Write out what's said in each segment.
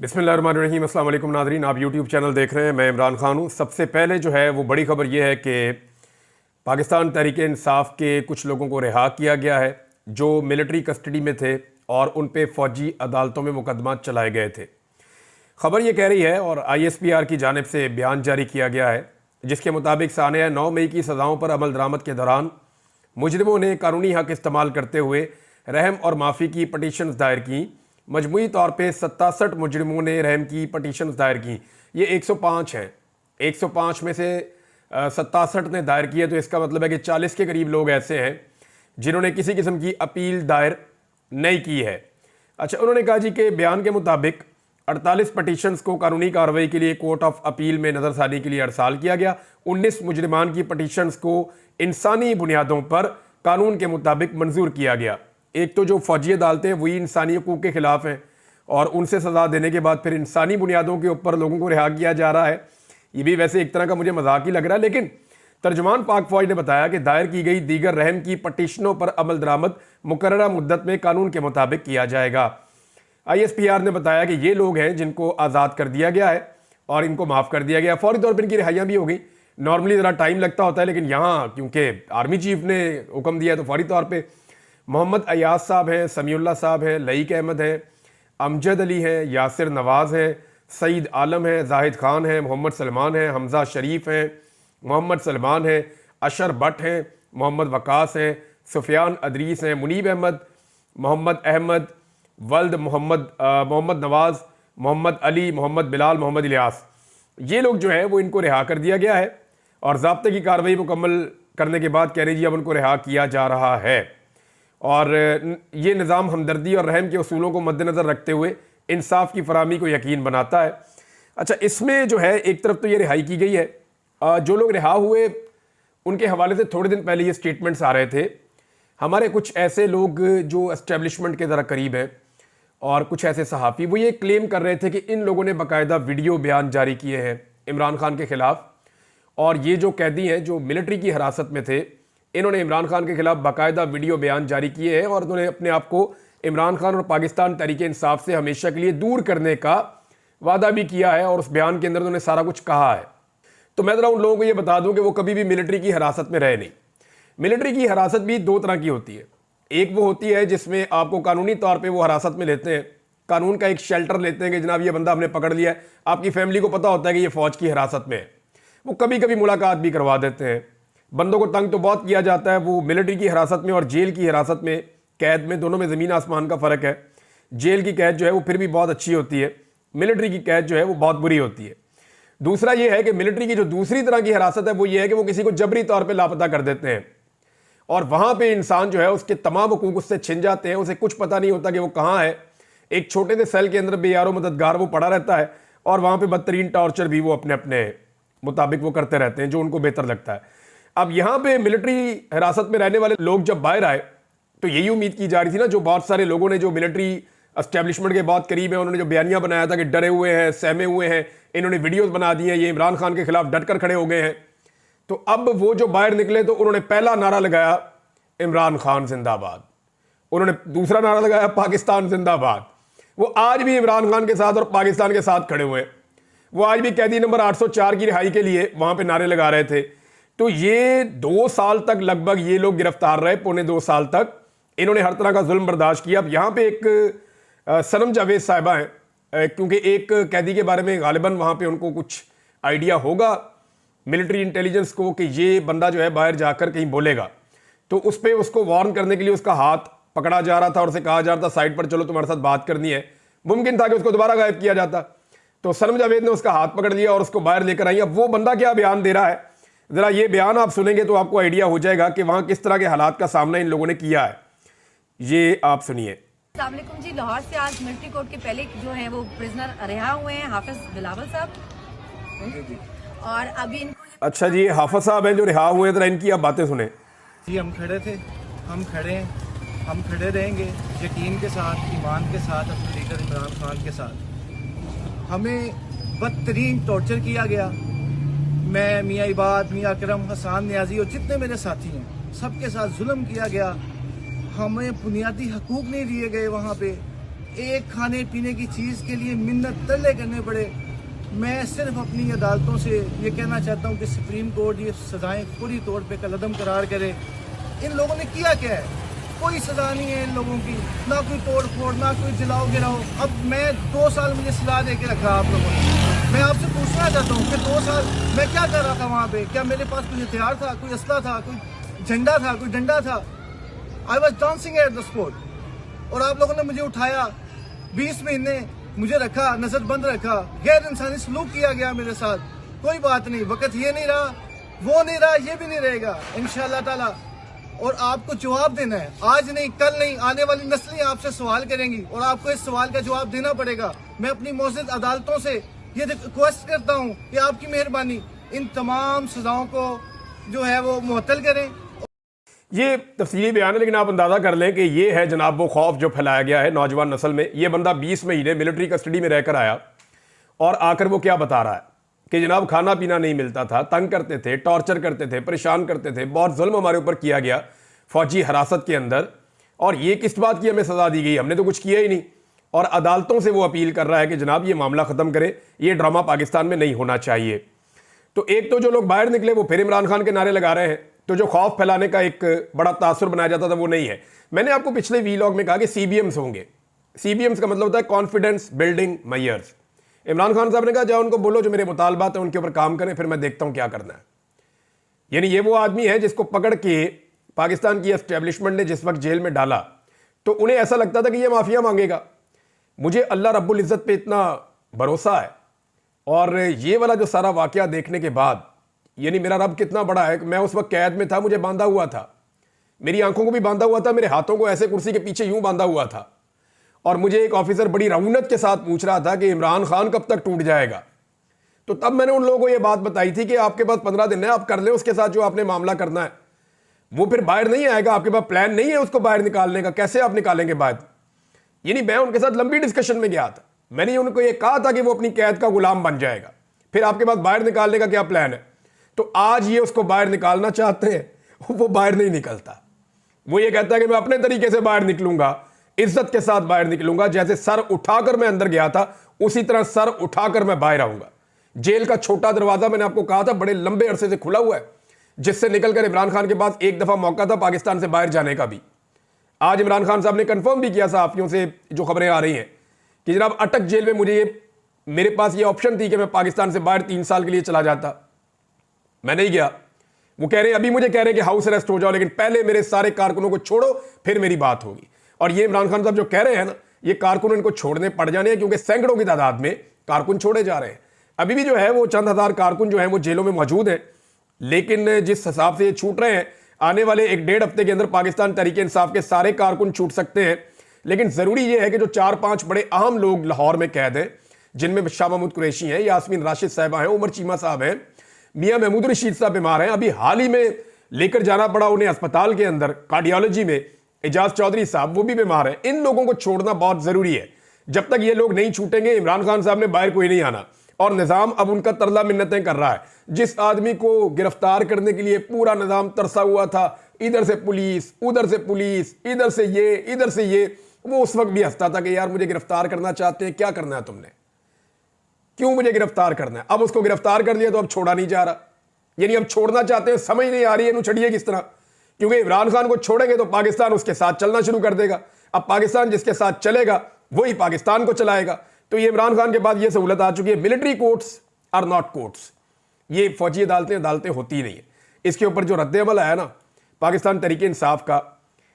बिस्मिल्लाहिर्रहमानिर्रहीम। अस्सलाम वालेकुम नाज़रीन, आप यूट्यूब चैनल देख रहे हैं। मैं इमरान खान हूँ। सबसे पहले जो है वो बड़ी खबर ये है कि पाकिस्तान तहरीक-ए-इंसाफ के कुछ लोगों को रिहा किया गया है जो मिलिट्री कस्टडी में थे और उन पे फ़ौजी अदालतों में मुकदमा चलाए गए थे। खबर ये कह रही है और ISPR की जानिब से बयान जारी किया गया है जिसके मुताबिक सानिया 9 मई की सज़ाओं पर अमल दरामद के दौरान मुजरिमों ने कानूनी हक़ इस्तेमाल करते हुए रहम और माफ़ी की पटिशन्स दायर की। मजमूई तौर पे 67 मुजरिमों ने रहम की पटिशन्स दायर की। ये 105 हैं। 105 में से 67 ने दायर किए, तो इसका मतलब है कि 40 के करीब लोग ऐसे हैं जिन्होंने किसी किस्म की अपील दायर नहीं की है। अच्छा, उन्होंने कहा जी कि बयान के मुताबिक 48 पटिशन्स को कानूनी कार्रवाई के लिए कोर्ट ऑफ अपील में नज़रसानी के लिए अरसाल किया गया। 19 मुजरिमान की पटिशन्स को इंसानी बुनियादों पर कानून के मुताबिक मंजूर किया गया। एक तो जो फौजी अदालतें हैं वही इंसानी हकूक़ के ख़िलाफ़ हैं और उनसे सज़ा देने के बाद फिर इंसानी बुनियादों के ऊपर लोगों को रिहा किया जा रहा है। ये भी वैसे एक तरह का मुझे मजाक ही लग रहा है, लेकिन तर्जुमान पाक फ़ौज ने बताया कि दायर की गई दीगर रहम की पटिशनों पर अमल दरामद मुकर्ररा मुद्दत में कानून के मुताबिक किया जाएगा। ISPR ने बताया कि ये लोग हैं जिनको आज़ाद कर दिया गया है और इनको माफ़ कर दिया गया। फौरी तौर पर इनकी रिहाइयाँ भी हो गई। नॉर्मली ज़रा टाइम लगता होता है, लेकिन यहाँ क्योंकि आर्मी चीफ ने हुक्म दिया तो फौरी तौर पर मोहम्मद अयाज साहब हैं, समीउल्लाह साहब हैं, लईक अहमद हैं, अमजद अली हैं, यासिर नवाज़ हैं, सईद आलम हैं, जाहिद खान हैं, मोहम्मद सलमान हैं, हमजा शरीफ हैं, मोहम्मद सलमान हैं, अशर भट्ट हैं, मोहम्मद वकास हैं, सुफियान अदरीस हैं, मुनीब अहमद, मोहम्मद अहमद, वल्द मोहम्मद नवाज़, मोहम्मद अली, मोहम्मद बिलाल, मोहम्मद इलियास। ये लोग जो है वो इनको रिहा कर दिया गया है और ज़ाब्ते की कार्रवाई मुकम्मल करने के बाद कह रही जी अब उनको रिहा किया जा रहा है। और ये निज़ाम हमदर्दी और रहम के उसूलों को मद्देनज़र रखते हुए इंसाफ की फराहमी को यकीन बनाता है। अच्छा, इसमें जो है एक तरफ तो ये रिहाई की गई है, जो लोग रिहा हुए उनके हवाले से थोड़े दिन पहले ये स्टेटमेंट्स आ रहे थे। हमारे कुछ ऐसे लोग जो एस्टेब्लिशमेंट के ज़रा करीब हैं और कुछ ऐसे सहाफ़ी वो ये क्लेम कर रहे थे कि इन लोगों ने बाकायदा वीडियो बयान जारी किए हैं इमरान खान के ख़िलाफ़, और ये जो कैदी हैं जो मिलिट्री की हिरासत में थे इन्होंने इमरान खान के खिलाफ बाकायदा वीडियो बयान जारी किए हैं और उन्होंने अपने आप को इमरान खान और पाकिस्तान तहरीक-ए-इंसाफ से हमेशा के लिए दूर करने का वादा भी किया है और उस बयान के अंदर उन्होंने सारा कुछ कहा है। तो मैं ज़रा उन लोगों को ये बता दूं कि वो कभी भी मिलिट्री की हिरासत में रहे नहीं। मिलिट्री की हिरासत भी दो तरह की होती है। एक वो होती है जिसमें आपको कानूनी तौर पर वो हिरासत में लेते हैं, कानून का एक शेल्टर लेते हैं कि जनाब ये बंदा हमने पकड़ लिया है, आपकी फैमिली को पता होता है कि ये फ़ौज की हिरासत में है। वो कभी कभी मुलाकात भी करवा देते हैं। बंदों को तंग तो बहुत किया जाता है। वो मिलिट्री की हिरासत में और जेल की हिरासत में, कैद में, दोनों में ज़मीन आसमान का फ़र्क है। जेल की कैद जो है वो फिर भी बहुत अच्छी होती है, मिलिट्री की कैद जो है वो बहुत बुरी होती है। दूसरा ये है कि मिलिट्री की जो दूसरी तरह की हिरासत है वो ये है कि वो किसी को जबरी तौर पर लापता कर देते हैं और वहाँ पर इंसान जो है उसके तमाम हकूक़ उससे छिन जाते हैं, उसे कुछ पता नहीं होता कि वो कहाँ है। एक छोटे से सेल के अंदर बेयारो मददगार वो पड़ा रहता है और वहाँ पर बदतरीन टॉर्चर भी वो अपने अपने मुताबिक वो करते रहते हैं जो उनको बेहतर लगता है। अब यहाँ पे मिलिट्री हिरासत में रहने वाले लोग जब बाहर आए तो यही उम्मीद की जा रही थी ना, जो बहुत सारे लोगों ने जो मिलिट्री एस्टेब्लिशमेंट के बहुत करीब है उन्होंने जो बयानिया बनाया था कि डरे हुए हैं, सहमे हुए हैं, इन्होंने वीडियोस बना दी हैं, ये इमरान खान के खिलाफ डट कर खड़े हो गए हैं। तो अब वो जो बाहर निकले तो उन्होंने पहला नारा लगाया इमरान खान जिंदाबाद, उन्होंने दूसरा नारा लगाया पाकिस्तान जिंदाबाद। वो आज भी इमरान खान के साथ और पाकिस्तान के साथ खड़े हुए हैं। वो आज भी कैदी नंबर 804 की रिहाई के लिए वहां पर नारे लगा रहे थे। तो ये 2 साल तक लगभग ये लोग गिरफ्तार रहे, पौने 2 साल तक इन्होंने हर तरह का जुल्म बर्दाश्त किया। अब यहाँ पे एक सनम जावेद साहिबा हैं, क्योंकि एक कैदी के बारे में गालिबन वहाँ पे उनको कुछ आइडिया होगा मिलिट्री इंटेलिजेंस को कि ये बंदा जो है बाहर जाकर कहीं बोलेगा, तो उस पर उसको वार्न करने के लिए उसका हाथ पकड़ा जा रहा था और उसे कहा जा रहा था साइड पर चलो तुम्हारे साथ बात करनी है। मुमकिन था कि उसको दोबारा गायब किया जाता। तो सनम जावेद ने उसका हाथ पकड़ लिया और उसको बाहर लेकर आई। अब वो बंदा क्या बयान दे रहा है, ज़रा ये बयान आप सुनेंगे तो आपको आइडिया हो जाएगा कि वहाँ किस तरह के हालात का सामना इन लोगों ने किया है। ये आप सुनिए। अस्सलाम वालेकुम जी, लाहौर से आज मिलिट्री कोर्ट के पहले जो हैं वो प्रिजनर रिहा हुए हैं, हाफिज बिलावल साहब, और अभी इनको अच्छा जी, हाफिज साहब हैं जो रिहा हुए हैं, ज़रा इनकी आप बातें सुने। जी हम खड़े थे, हम खड़े हैं, हम खड़े रहेंगे यकीन के साथ, ईमान के साथ, अपने लीडर इमरान खान के साथ। हमें बदतरीन टॉर्चर किया गया। मैं, मियाँ इबाद, मियाँ अकरम, हसान न्याजी और जितने मेरे साथी हैं सबके साथ जुल्म किया गया। हमें बुनियादी हकूक़ नहीं दिए गए वहाँ पे। एक खाने पीने की चीज़ के लिए मिन्नत तरले करने पड़े। मैं सिर्फ अपनी अदालतों से ये कहना चाहता हूँ कि सुप्रीम कोर्ट ये सज़ाएँ पूरी तौर पे कलअदम करार करे। इन लोगों ने किया क्या है? कोई सज़ा नहीं है इन लोगों की, ना कोई तोड़ फोड़, ना कोई जलाओ गिराओ। अब मैं 2 साल मुझे सलाह दे के रखा आप लोगों ने। मैं आपसे पूछना चाहता हूँ कि 2 साल मैं क्या कर रहा था वहाँ पे? क्या मेरे पास कोई हथियार था, कोई असला था, कोई झंडा था, कोई डंडा था? I was dancing at the spot और आप लोगों ने मुझे उठाया, 20 महीने मुझे रखा, नजरबंद रखा, गैर इंसानी सलूक किया गया मेरे साथ। कोई बात नहीं, वक्त ये नहीं रहा, वो नहीं रहा, ये भी नहीं रहेगा इंशाअल्लाह ताला। और आपको जवाब देना है, आज नहीं, कल नहीं, आने वाली नस्लें आपसे सवाल करेंगी और आपको इस सवाल का जवाब देना पड़ेगा। मैं अपनी मौजूद अदालतों से ये रिक्वेस्ट करता हूँ कि आपकी मेहरबानी इन तमाम सजाओं को जो है वो मुअत्तल करें। ये तफसीली बयान है, लेकिन आप अंदाज़ा कर लें कि ये है जनाब वो खौफ जो फैलाया गया है नौजवान नस्ल में। ये बंदा 20 महीने मिलिट्री कस्टडी में रहकर आया और आकर वो क्या बता रहा है कि जनाब खाना पीना नहीं मिलता था, तंग करते थे, टॉर्चर करते थे, परेशान करते थे, बहुत जुल्म हमारे ऊपर किया गया फौजी हिरासत के अंदर, और ये किस बात की हमें सज़ा दी गई? हमने तो कुछ किया ही नहीं। और अदालतों से वो अपील कर रहा है कि जनाब ये मामला ख़त्म करें, ये ड्रामा पाकिस्तान में नहीं होना चाहिए। तो एक तो जो लोग बाहर निकले वो फिर इमरान खान के नारे लगा रहे हैं, तो जो खौफ फैलाने का एक बड़ा तासुर बनाया जाता था वो नहीं है। मैंने आपको पिछले वीलॉग में कहा कि CBMs होंगे। CBMs का मतलब होता है confidence building measures. Imran Khan साहब ने कहा जाओ उनको बोलो जो मेरे मुतालबात हैं उनके ऊपर काम करें, फिर मैं देखता हूं क्या करना है। यानी ये वो आदमी है जिसको पकड़ के पाकिस्तान की एस्टेब्लिशमेंट ने जिस वक्त जेल में डाला तो उन्हें ऐसा लगता था कि ये माफिया मांगेगा। मुझे अल्लाह रब्बुल इज़्ज़त पे इतना भरोसा है, और ये वाला जो सारा वाकया देखने के बाद, यानी मेरा रब कितना बड़ा है कि मैं उस वक्त कैद में था, मुझे बांधा हुआ था, मेरी आंखों को भी बांधा हुआ था, मेरे हाथों को ऐसे कुर्सी के पीछे यूं बांधा हुआ था, और मुझे एक ऑफिसर बड़ी रऊनत के साथ पूछ रहा था कि इमरान खान कब तक टूट जाएगा। तो तब मैंने उन लोगों को यह बात बताई थी कि आपके पास 15 दिन है, आप कर लें उसके साथ जो आपने मामला करना है। वो फिर बाहर नहीं आएगा, आपके पास प्लान नहीं है उसको बाहर निकालने का, कैसे आप निकालेंगे बाहर? यानी मैं उनके साथ लंबी डिस्कशन में गया था, मैंने उनको ये कहा था कि वो अपनी कैद का गुलाम बन जाएगा, फिर आपके पास बाहर निकालने का क्या प्लान है? तो आज ये उसको बाहर निकालना चाहते हैं, वो बाहर नहीं निकलता। वो ये कहता है कि मैं अपने तरीके से बाहर निकलूंगा, इज्जत के साथ बाहर निकलूंगा, जैसे सर उठाकर मैं अंदर गया था उसी तरह सर उठाकर मैं बाहर आऊंगा। जेल का छोटा दरवाजा मैंने आपको कहा था बड़े लंबे अरसे से खुला हुआ है, जिससे निकलकर इमरान खान के पास एक दफा मौका था पाकिस्तान से बाहर जाने का भी। आज इमरान खान साहब ने कंफर्म भी किया सहाफियों से जो खबरें आ रही हैं कि जनाब अटक जेल में मेरे पास ये ऑप्शन थी कि मैं पाकिस्तान से बाहर 3 साल के लिए चला जाता, मैं नहीं गया। वो कह रहे हैं, अभी मुझे कह रहे हैं कि हाउस अरेस्ट हो जाओ, लेकिन पहले मेरे सारे कारकुनों को छोड़ो फिर मेरी बात होगी। और ये इमरान खान साहब जो कह रहे हैं ना, ये कारकुन इनको छोड़ने पड़ जाने हैं, क्योंकि सैकड़ों की तादाद में कारकुन छोड़े जा रहे हैं। अभी भी जो है वो चंद हजार कारकुन जो है वो जेलों में मौजूद हैं, लेकिन जिस हिसाब से ये छूट रहे हैं, आने वाले 1-1.5 हफ्ते के अंदर पाकिस्तान तहरीक इंसाफ के सारे कारकुन छूट सकते हैं। लेकिन जरूरी यह है कि जो 4-5 बड़े अहम लोग लाहौर में कैद हैं, जिनमें शाह महमूद कुरैशी हैं, यास्मीन राशिद साहबा हैं, उमर चीमा साहब हैं, मियां महमूद रशीद साहब बीमार हैं, अभी हाल ही में लेकर जाना पड़ा उन्हें अस्पताल के अंदर कार्डियोलॉजी में, एजाज चौधरी साहब वो भी बीमार हैं। इन लोगों को छोड़ना बहुत जरूरी है। जब तक ये लोग नहीं छूटेंगे, इमरान खान साहब ने बाहर कोई नहीं आना, और निजाम अब उनका तरला मिन्नतें कर रहा है। जिस आदमी को गिरफ्तार करने के लिए पूरा निजाम तरसा हुआ था, इधर से पुलिस, उधर से पुलिस, इधर से ये, इधर से ये, वो उस वक्त भी हंसता था कि यार मुझे गिरफ्तार करना चाहते हैं, क्या करना है तुमने, क्यों मुझे गिरफ्तार करना है? अब उसको गिरफ्तार कर लिया तो अब छोड़ा नहीं जा रहा, यानी अब छोड़ना चाहते हैं, समझ नहीं आ रही है छड़िए किस तरह, क्योंकि इमरान खान को छोड़ेंगे तो पाकिस्तान उसके साथ चलना शुरू कर देगा। अब पाकिस्तान जिसके साथ चलेगा वही पाकिस्तान को चलाएगा। तो ये इमरान खान के बाद ये सहूलत आ चुकी है, military courts are not courts, ये फौजी अदालतें होती ही नहीं है। इसके ऊपर जो रद्द-ए-अमल आया ना पाकिस्तान तहरीक इंसाफ का,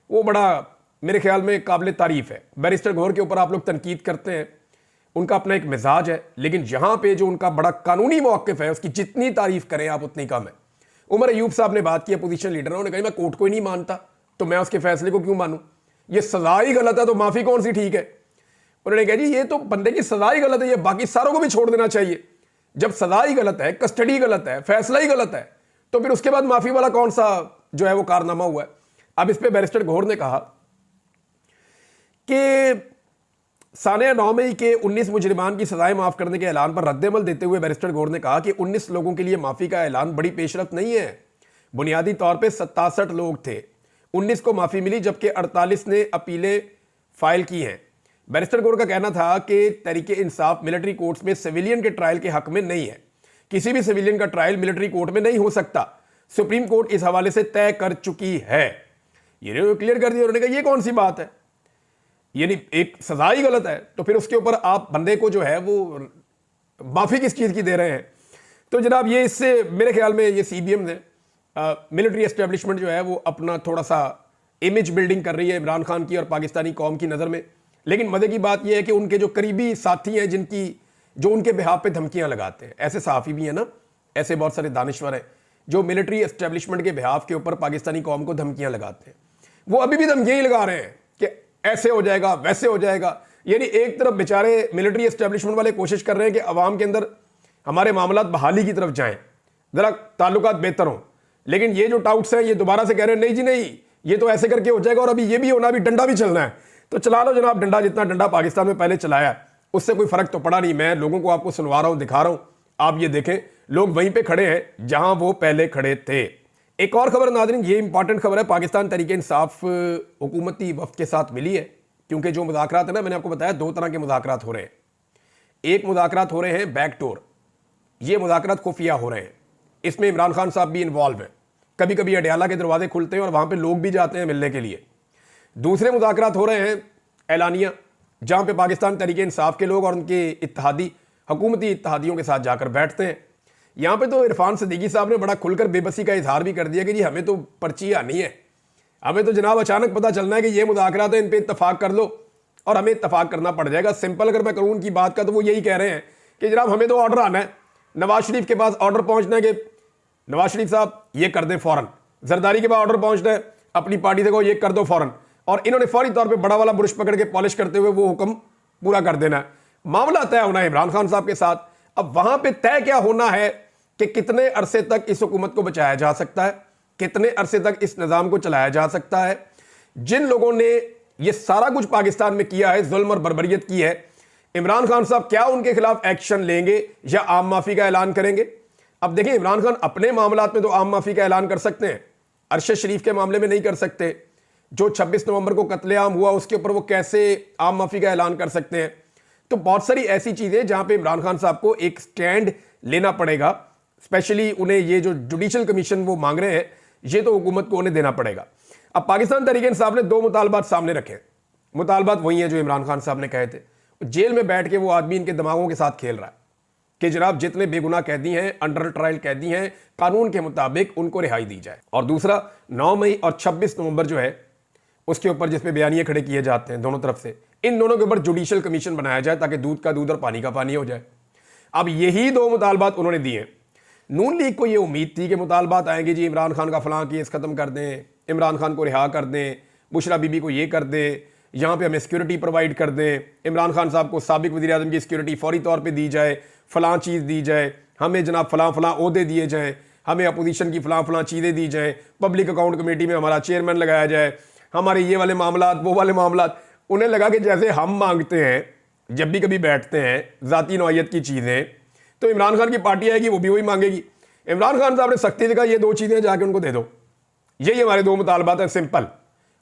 वो बड़ा मेरे ख्याल में काबिल तारीफ है। बैरिस्टर गौहर के ऊपर आप लोग तनकीद करते हैं, उनका अपना एक मिजाज है, लेकिन यहां पे जो उनका बड़ा कानूनी मौक़िफ़ है उसकी जितनी तारीफ करें आप उतनी कम है। उमर अयूब साहब ने बात की, अपोजिशन लीडर, उन्होंने कहा मैं कोर्ट को ही नहीं मानता तो मैं उसके फैसले को क्यों मानूं, ये सजा ही गलत है तो माफी कौन सी ठीक है। उन्होंने कहा जी ये तो बंदे की सजा ही गलत है, ये बाकी सारों को भी छोड़ देना चाहिए। जब सजा ही गलत है, कस्टडी गलत है, फैसला ही गलत है, तो फिर उसके बाद माफी वाला कौन सा जो है वो कारनामा हुआ है। अब इस पर बैरिस्टर गौहर ने कहा कि सानिया 9 मई के 19 मुजरिमान की सजाएं माफ करने के ऐलान पर रद्द-ए-अमल देते हुए बैरिस्टर गौहर ने कहा कि 19 लोगों के लिए माफी का ऐलान बड़ी पेशरफ्त नहीं है। बुनियादी तौर पे 67 लोग थे, 19 को माफी मिली, जबकि 48 ने अपीलें फाइल की हैं। बैरिस्टर गौर का कहना था कि तहरीक इंसाफ मिलिट्री कोर्ट्स में सिविलियन के ट्रायल के हक में नहीं है, किसी भी सिविलियन का ट्रायल मिलिट्री कोर्ट में नहीं हो सकता, सुप्रीम कोर्ट इस हवाले से तय कर चुकी है। ये क्लियर कर दिया उन्होंने कहा ये कौन सी बात है, यानी एक सजा ही गलत है तो फिर उसके ऊपर आप बंदे को जो है वो माफी किस चीज की दे रहे हैं। तो जनाब ये इससे मेरे ख्याल में ये सीबीएम ने मिलिट्री एस्टेब्लिशमेंट जो है वो अपना थोड़ा सा इमेज बिल्डिंग कर रही है इमरान खान की और पाकिस्तानी कौम की नज़र में। लेकिन मजे की बात यह है कि उनके जो करीबी साथी हैं जिनकी जो उनके बिहाफ पे धमकियां लगाते हैं, ऐसे सहाफ़ी भी हैं ना, ऐसे बहुत सारे दानिश्वर हैं जो मिलिट्री एस्टेब्लिशमेंट के बिहाफ के ऊपर पाकिस्तानी कौम को धमकियां लगाते हैं। वो अभी भी धमकियां ही लगा रहे हैं कि ऐसे हो जाएगा वैसे हो जाएगा। यानी एक तरफ बेचारे मिलिट्री एस्टेब्लिशमेंट वाले कोशिश कर रहे हैं कि अवाम के अंदर हमारे मामलात बहाली की तरफ जाएं, ज़रा ताल्लुकात बेहतर हों, लेकिन ये जो टाउट्स हैं ये दोबारा से कह रहे हैं नहीं जी नहीं, ये तो ऐसे करके हो जाएगा और अभी ये भी होना, अभी डंडा भी चलना है। तो चला लो जनाब डंडा, जितना डंडा पाकिस्तान में पहले चलाया उससे कोई फर्क तो पड़ा नहीं। मैं लोगों को आपको सुनवा रहा हूं, दिखा रहा हूं, आप ये देखें लोग वहीं पे खड़े हैं जहां वो पहले खड़े थे। एक और खबर नाज़रीन, ये इंपॉर्टेंट खबर है, पाकिस्तान तहरीक इंसाफ हुकूमती वफ्द के साथ मिली है, क्योंकि जो मुज़ाकरात है ना, मैंने आपको बताया 2 तरह के मुज़ाकरात हो रहे हैं। एक मुज़ाकरात हो रहे हैं बैकडोर, ये मुज़ाकरात खुफिया हो रहे हैं, इसमें इमरान खान साहब भी इन्वॉल्व हैं, कभी कभी अडयाला के दरवाजे खुलते हैं और वहां पे लोग भी जाते हैं मिलने के लिए। दूसरे मुज़ाकरात हो रहे हैं ऐलानिया, जहां पे पाकिस्तान तहरीक इंसाफ के लोग और उनके इत्तेहादी हुकूमती इत्तेहादियों के साथ जाकर बैठते हैं। यहां पे तो इरफान सिद्दीकी साहब ने बड़ा खुलकर बेबसी का इजहार भी कर दिया कि जी हमें तो पर्ची आनी है, हमें तो जनाब अचानक पता चलना है कि ये मुज़ाकरात है, इन पे इत्तफाक कर लो और हमें इत्तफाक करना पड़ जाएगा। सिंपल अगर मैं करूँ उनकी बात का तो वो यही कह रहे हैं कि जनाब हमें तो ऑर्डर आना है, नवाज शरीफ के पास ऑर्डर पहुंचना है कि नवाज शरीफ साहब ये कर दें फौरन, जरदारी के पास ऑर्डर पहुंचना है अपनी पार्टी से को ये कर दो फौरन, और इन्होंने फौरी तौर पे बड़ा वाला ब्रश पकड़ के पॉलिश करते हुए वो हुक्म पूरा कर देना है। मामला तय होना है इमरान खान साहब के साथ। अब वहां पे तय क्या होना है कि कितने अरसे तक इस हुकूमत को बचाया जा सकता है, कितने अरसे तक इस निज़ाम को चलाया जा सकता है। जिन लोगों ने ये सारा कुछ पाकिस्तान में किया है, जुल्म और बर्बरियत की है, इमरान खान साहब क्या उनके खिलाफ एक्शन लेंगे या आम माफी का ऐलान करेंगे। अब देखिए इमरान खान अपने मामलात में तो आम माफी का ऐलान कर सकते हैं, अरशद शरीफ के मामले में नहीं कर सकते। जो 26 नवंबर को कत्लेआम हुआ उसके ऊपर वो कैसे आम माफी का ऐलान कर सकते हैं। तो बहुत सारी ऐसी चीजें जहां पे इमरान खान साहब को एक स्टैंड लेना पड़ेगा, स्पेशली उन्हें ये जो जुडिशल कमीशन वो मांग रहे हैं ये तो हुकूमत को उन्हें देना पड़ेगा। अब पाकिस्तान तहरीक इंसाफ ने 2 मुतालबात सामने रखे, मुतालबात वही है जो इमरान खान साहब ने कहे थे। जेल में बैठ के वो आदमी इनके दिमागों के साथ खेल रहा है कि जनाब जितने बेगुनाह कैदी हैं, अंडर ट्रायल कैदी हैं, कानून के मुताबिक उनको रिहाई दी जाए। और दूसरा 9 मई और 26 नवंबर जो है उसके ऊपर जिसपे बयानिए खड़े किए जाते हैं दोनों तरफ से, इन दोनों के ऊपर जुडिशल कमीशन बनाया जाए ताकि दूध का दूध और पानी का पानी हो जाए। अब यही 2 मुतालबात उन्होंने दिए। नून लीग को यह उम्मीद थी कि मुतालबात आएंगे जी इमरान खान का फलां केस खत्म कर दें, इमरान खान को रिहा कर दें, बुशरा बीबी को ये कर दें, यहाँ पे हमें सिक्योरिटी प्रोवाइड कर दें, इमरान खान साहब को साबिक वज़ीर आज़म की सिक्योरिटी फौरी तौर पे दी जाए, फलां चीज़ दी जाए, हमें जनाब फलां फलां ओहदे दिए जाएँ, हमें अपोजिशन की फलां फलां चीज़ें दी जाएँ, पब्लिक अकाउंट कमेटी में हमारा चेयरमैन लगाया जाए, हमारे ये वाले मामलात वो वाले मामलात। उन्हें लगा कि जैसे हम मांगते हैं जब भी कभी बैठते हैं ज़ाती नौइयत की चीज़ें, तो इमरान खान की पार्टी आएगी वो भी वही मांगेगी। इमरान खान साहब ने सख्ती से कहा ये 2 चीज़ें जाके उनको दे दो, यही हमारे 2 मुतालबात हैं सिंपल,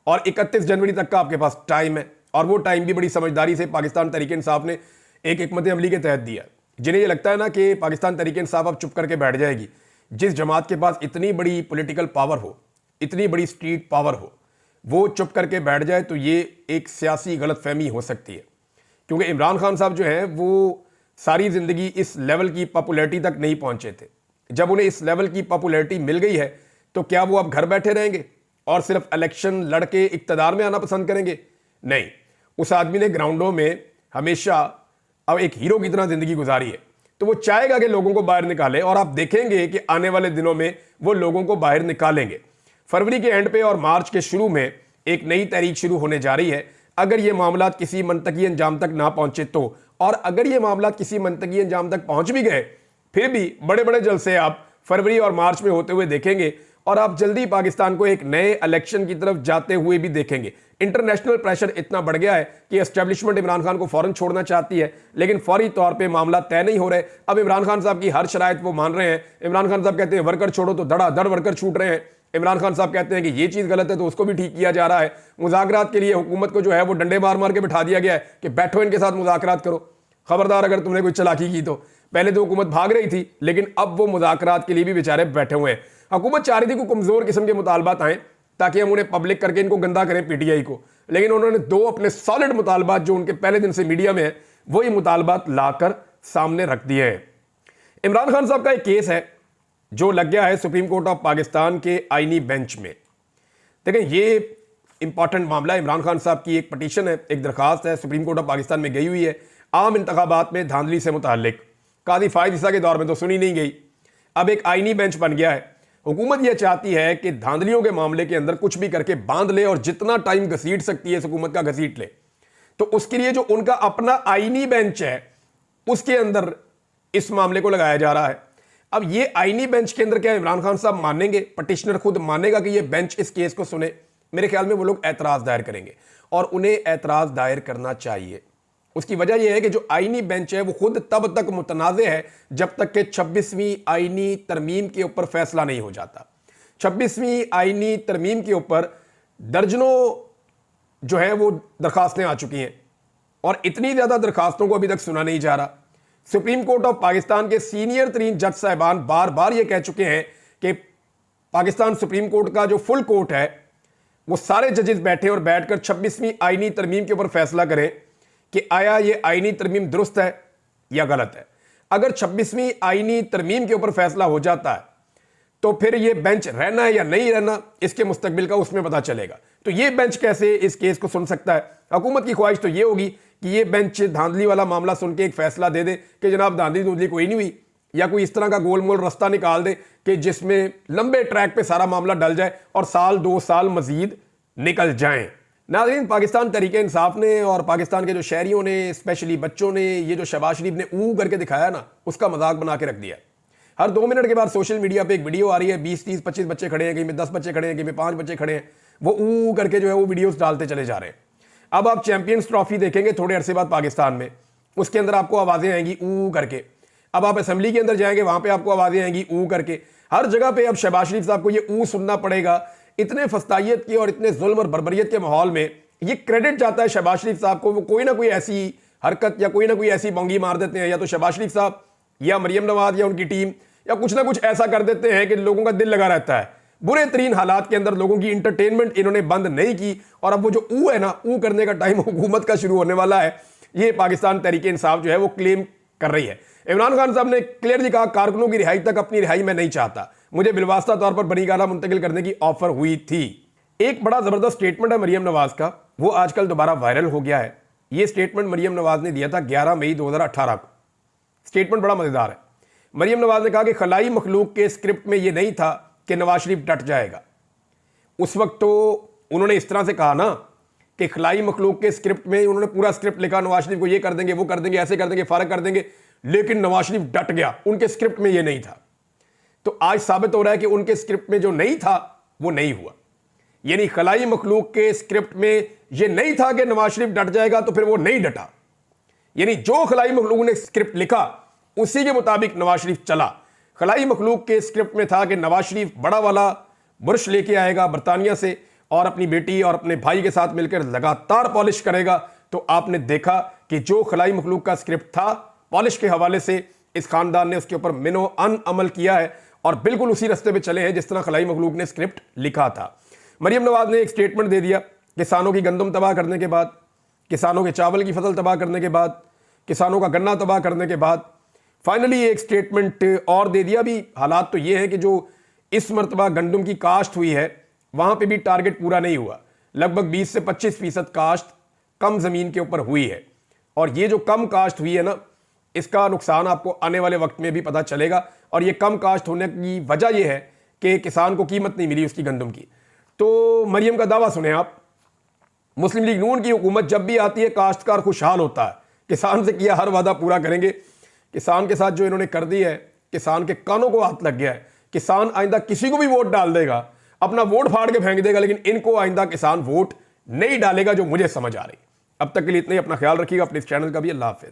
और 31 जनवरी तक का आपके पास टाइम है। और वो टाइम भी बड़ी समझदारी से पाकिस्तान तहरीक इंसाफ ने एक हिकमत अमली के तहत दिया। जिन्हें ये लगता है ना कि पाकिस्तान तहरीक इंसाफ अब चुप करके बैठ जाएगी, जिस जमात के पास इतनी बड़ी पॉलिटिकल पावर हो, इतनी बड़ी स्ट्रीट पावर हो, वो चुप करके बैठ जाए तो ये एक सियासी गलतफहमी हो सकती है। क्योंकि इमरान खान साहब जो है वो सारी ज़िंदगी इस लेवल की पॉपुलैरिटी तक नहीं पहुंचे थे। जब उन्हें इस लेवल की पॉपुलैरिटी मिल गई है तो क्या वो अब घर बैठे रहेंगे और सिर्फ इलेक्शन लड़के इक्तदार में आना पसंद करेंगे? नहीं, उस आदमी ने ग्राउंडों में हमेशा अब एक हीरो की तरह ज़िंदगी गुजारी है, तो वो चाहेगा कि लोगों को बाहर निकाले, और आप देखेंगे कि आने वाले दिनों में वो लोगों को बाहर निकालेंगे। फरवरी के एंड पे और मार्च के शुरू में एक नई तहरीक शुरू होने जा रही है। अगर ये मामला किसी मंतकी अंजाम तक ना पहुंचे तो, और अगर ये मामला किसी मंतकी अंजाम तक पहुंच भी गए फिर भी बड़े बड़े जलसे आप फरवरी और मार्च में होते हुए देखेंगे, और आप जल्दी पाकिस्तान को एक नए इलेक्शन की तरफ जाते हुए भी देखेंगे। इंटरनेशनल प्रेशर इतना बढ़ गया है कि एस्टेब्लिशमेंट इमरान खान को फौरन छोड़ना चाहती है, लेकिन फौरी तौर पे मामला तय नहीं हो रहे। अब इमरान खान साहब की हर शराइत वो मान रहे हैं। इमरान खान साहब कहते हैं वर्कर छोड़ो तो धड़ाधड़ वर्कर छूट रहे हैं। इमरान खान साहब कहते हैं कि ये चीज़ गलत है तो उसको भी ठीक किया जा रहा है। मुज़ाकरात के लिए हुकूमत को जो है वो डंडे मार मार के बिठा दिया गया है कि बैठो इनके साथ मुज़ाकरात करो, खबरदार अगर तुमने कोई चालाकी की तो। पहले तो हुकूमत भाग रही थी, लेकिन अब वो मुज़ाकरात के लिए भी बेचारे बैठे हुए हैं। हुकूमत चाह रही थी कोई कमज़ोर किस्म के मुतालबात आएँ ताकि हम उन्हें पब्लिक करके इनको गंदा करें पीटीआई को, लेकिन उन्होंने 2 अपने सॉलिड मुतालबात जो उनके पहले दिन से मीडिया में है वही मुतालबात लाकर सामने रख दिए हैं। इमरान खान साहब का एक केस है जो लग गया है सुप्रीम कोर्ट ऑफ पाकिस्तान के आईनी बेंच में। देखें, ये इंपॉर्टेंट मामला है। इमरान खान साहब की एक पटिशन है, एक दरखास्त है, सुप्रीम कोर्ट ऑफ पाकिस्तान में गई हुई है आम इंतखाबात में धांधली से मुताल्लिक। काजी फायद ईसा के दौर में तो सुनी नहीं गई, अब एक आईनी बेंच बन गया है। हुकूमत यह चाहती है कि धांधलियों के मामले के अंदर कुछ भी करके बांध ले और जितना टाइम घसीट सकती है हुकूमत का घसीट ले। तो उसके लिए जो उनका अपना आईनी बेंच है उसके अंदर इस मामले को लगाया जा रहा है। अब ये आईनी बेंच के अंदर क्या इमरान खान साहब मानेंगे, पटिशनर खुद मानेगा कि ये बेंच इस केस को सुने? मेरे ख्याल में वो लोग एतराज दायर करेंगे और उन्हें एतराज दायर करना चाहिए। उसकी वजह यह है कि जो आईनी बेंच है वो खुद तब तक मुतनाज़ है जब तक कि 26वीं आईनी तरमीम के ऊपर फैसला नहीं हो जाता। 26वीं आईनी तरमीम के ऊपर दर्जनों जो है वो दरखास्तें आ चुकी हैं और इतनी ज़्यादा दरखास्तों को अभी तक सुना नहीं जा रहा। सुप्रीम कोर्ट ऑफ पाकिस्तान के सीनियर तरीन जज साहिबान बार बार ये कह चुके हैं कि पाकिस्तान सुप्रीम कोर्ट का जो फुल कोर्ट है वो सारे जजेस बैठे और बैठकर 26वीं आईनी तरमीम के ऊपर फैसला करें कि आया ये आईनी तरमीम दुरुस्त है या गलत है। अगर 26वीं आईनी तरमीम के ऊपर फैसला हो जाता है तो फिर ये बेंच रहना है या नहीं रहना इसके मुस्तकबिल का उसमें पता चलेगा। तो ये बेंच कैसे इस केस को सुन सकता है? हुकूमत की ख्वाहिश तो ये होगी कि ये बेंच धांधली वाला मामला सुन के एक फैसला दे दे कि जनाब धांधली धुंधली कोई नहीं हुई, या कोई इस तरह का गोल मोल रास्ता निकाल दे कि जिसमें लंबे ट्रैक पे सारा मामला डल जाए और साल 2 साल मजीद निकल जाएं। नाज़रीन, पाकिस्तान तहरीक इंसाफ ने और पाकिस्तान के जो शहरियों ने, स्पेशली बच्चों ने, ये जो शहबाज शरीफ ने ऊ करके दिखाया ना, उसका मजाक बना के रख दिया। हर 2 मिनट के बाद सोशल मीडिया पे एक वीडियो आ रही है, 20, 30, 25 बच्चे खड़े हैं, कहीं में 10 बच्चे खड़े हैं, कहीं में 5 बच्चे खड़े हैं, वो ऊ करके जो है वो वीडियोस डालते चले जा रहे हैं। अब आप चैंपियंस ट्रॉफी देखेंगे थोड़े अरसे बाद पाकिस्तान में, उसके अंदर आपको आवाज़ें आएंगी ऊ करके। अब आप असेंबली के अंदर जाएंगे, वहाँ पर आपको आवाज़ें आएंगी ऊ करके। हर जगह पर अब शहबाज शरीफ साहब को ये ऊ सुनना पड़ेगा। इतने फस्तायत के और इतने जुल्म और बर्बरियत के माहौल में ये क्रेडिट जाता है शहबाज शरीफ साहब को। वो कोई ना कोई ऐसी हरकत या कोई ना कोई ऐसी बोंगी मार देते हैं, या तो शहबाज शरीफ साहब या मरियम नवाज या उनकी टीम या कुछ ना कुछ ऐसा कर देते हैं कि लोगों का दिल लगा रहता है। बुरे तरीन हालात के अंदर लोगों की इंटरटेनमेंट इन्होंने बंद नहीं की और अब वो जो ऊ है ना, ऊ करने का टाइम हुकूमत का शुरू होने वाला है, ये पाकिस्तान तहरीक इंसाफ जो है वो क्लेम कर रही है। इमरान खान साहब ने क्लियरली कहा कारकुनों की रिहाई तक अपनी रिहाई मैं नहीं चाहता, मुझे बिलवास्ता तौर पर बनीगाना मुंतकिल करने की ऑफर हुई थी। एक बड़ा जबरदस्त स्टेटमेंट है मरियम नवाज का, वो आजकल दोबारा वायरल हो गया है। ये स्टेटमेंट मरियम नवाज ने दिया था 11 मई 2018 को। स्टेटमेंट बड़ा मजेदार है। मरियम नवाज ने कहा कि खलाई मखलूक के स्क्रिप्ट में ये नहीं था कि नवाज शरीफ डट जाएगा। उस वक्त तो उन्होंने इस तरह से कहा ना कि खलाई मखलूक के स्क्रिप्ट में उन्होंने पूरा स्क्रिप्ट लिखा, नवाज शरीफ को ये कर देंगे, वो कर देंगे, ऐसे कर देंगे, फारग कर देंगे, लेकिन नवाज शरीफ डट गया, उनके स्क्रिप्ट में ये नहीं था। तो आज साबित हो रहा है कि उनके स्क्रिप्ट में जो नहीं था वो नहीं हुआ। यानी खलाई मखलूक के स्क्रिप्ट में ये नहीं था कि नवाज शरीफ डट जाएगा, तो फिर वो नहीं डटा। यानी जो खलाई मखलूक ने स्क्रिप्ट लिखा उसी के मुताबिक नवाज शरीफ चला। खलाई मखलूक के स्क्रिप्ट में था कि नवाज शरीफ बड़ा वाला बुरश लेके आएगा बरतानिया से और अपनी बेटी और अपने भाई के साथ मिलकर लगातार पॉलिश करेगा। तो आपने देखा कि जो खलाई मखलूक का स्क्रिप्ट था पॉलिश के हवाले से इस खानदान ने उसके ऊपर मिनो अन अमल किया है और बिल्कुल उसी रास्ते पे चले हैं जिस तरह खलाई मखलूक ने स्क्रिप्ट लिखा था। मरियम नवाज ने एक स्टेटमेंट दे दिया, किसानों की गंदम तबाह करने के बाद, किसानों के चावल की फसल तबाह करने के बाद, किसानों का गन्ना तबाह करने के बाद फाइनली एक स्टेटमेंट और दे दिया। भी हालात तो ये है कि जो इस मरतबा गंदम की काश्त हुई है वहाँ पे भी टारगेट पूरा नहीं हुआ। लगभग 20 से 25% काश्त कम ज़मीन के ऊपर हुई है और ये जो कम काश्त हुई है ना, इसका नुकसान आपको आने वाले वक्त में भी पता चलेगा। और ये कम काश्त होने की वजह यह है कि किसान को कीमत नहीं मिली उसकी गंदम की। तो मरियम का दावा सुने आप, मुस्लिम लीग नून की हुकूमत जब भी आती है काश्तकार खुशहाल होता है, किसान से किया हर वादा पूरा करेंगे। किसान के साथ जो इन्होंने कर दी है, किसान के कानों को हाथ लग गया है। किसान आइंदा किसी को भी वोट डाल देगा, अपना वोट फाड़ के फेंक देगा, लेकिन इनको आइंदा किसान वोट नहीं डालेगा, जो मुझे समझ आ रही। अब तक के लिए इतना ही। अपना ख्याल रखिएगा, अपने इस चैनल का भी। अल्लाह हाफिज़।